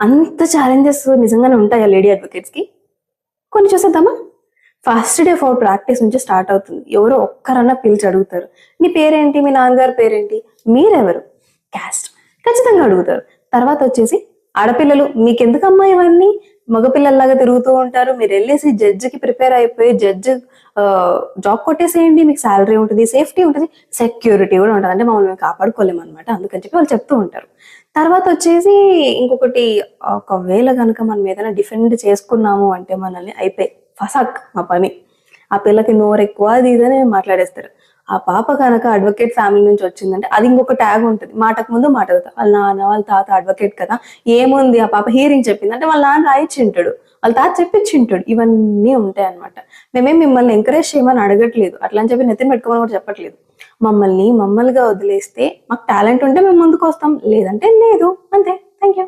అంత ఛాలెంజెస్ నిజంగానే ఉంటాయా లేడీ అడ్వకేట్స్కి? కొన్ని చూసేద్దామా? ఫస్ట్ డే ఫర్ ప్రాక్టీస్ నుంచి స్టార్ట్ అవుతుంది. ఎవరో ఒక్కరన్నా పిలిచి అడుగుతారు, నీ పేరేంటి, మీ నాన్నగారి పేరేంటి, మీరెవరు, క్యాస్ట్ ఖచ్చితంగా అడుగుతారు. తర్వాత వచ్చేసి ఆడపిల్లలు మీకెందుకమ్మా ఇవన్నీ, మగపిల్లల్లాగా తిరుగుతూ ఉంటారు, మీరు వెళ్ళేసి జడ్జికి ప్రిపేర్ అయిపోయి జడ్జి జాబ్ కొట్టేసేయండి, మీకు శాలరీ ఉంటుంది, సేఫ్టీ ఉంటుంది, సెక్యూరిటీ కూడా ఉంటుంది, అంటే మమ్మల్ని మేము కాపాడుకోలేము అనమాట, అందుకని చెప్పి వాళ్ళు చెప్తూ ఉంటారు. తర్వాత వచ్చేసి ఇంకొకటి, ఒకవేళ కనుక మనం ఏదైనా డిఫెండ్ చేసుకున్నాము అంటే మనల్ని అయిపోయి ఫసాక్ మా పని, ఆ పిల్లకి నోరు ఎక్కువ అది ఇదని మాట్లాడేస్తారు. ఆ పాప కనుక అడ్వకేట్ ఫ్యామిలీ నుంచి వచ్చిందంటే అది ఇంకొక ట్యాగ్ ఉంటుంది, మాటకు ముందు మాట అవుతా, వాళ్ళ నాన్న వాళ్ళ తాత అడ్వకేట్ కదా, ఏముంది ఆ పాప హీరింగ్ చెప్పింది అంటే వాళ్ళ నాన్న రాయించింటాడు, వాళ్ళ తాత చెప్పించింటాడు, ఇవన్నీ ఉంటాయి అనమాట. మేమేం మిమ్మల్ని ఎంకరేజ్ చేయమని అడగట్లేదు, అట్లా అని చెప్పి నెత్తిన పెట్టుకోమని కూడా చెప్పట్లేదు. మమ్మల్నిగా వదిలేస్తే మాకు టాలెంట్ ఉంటే మేము ముందుకు వస్తాం, లేదంటే లేదు, అంతే. Thank you.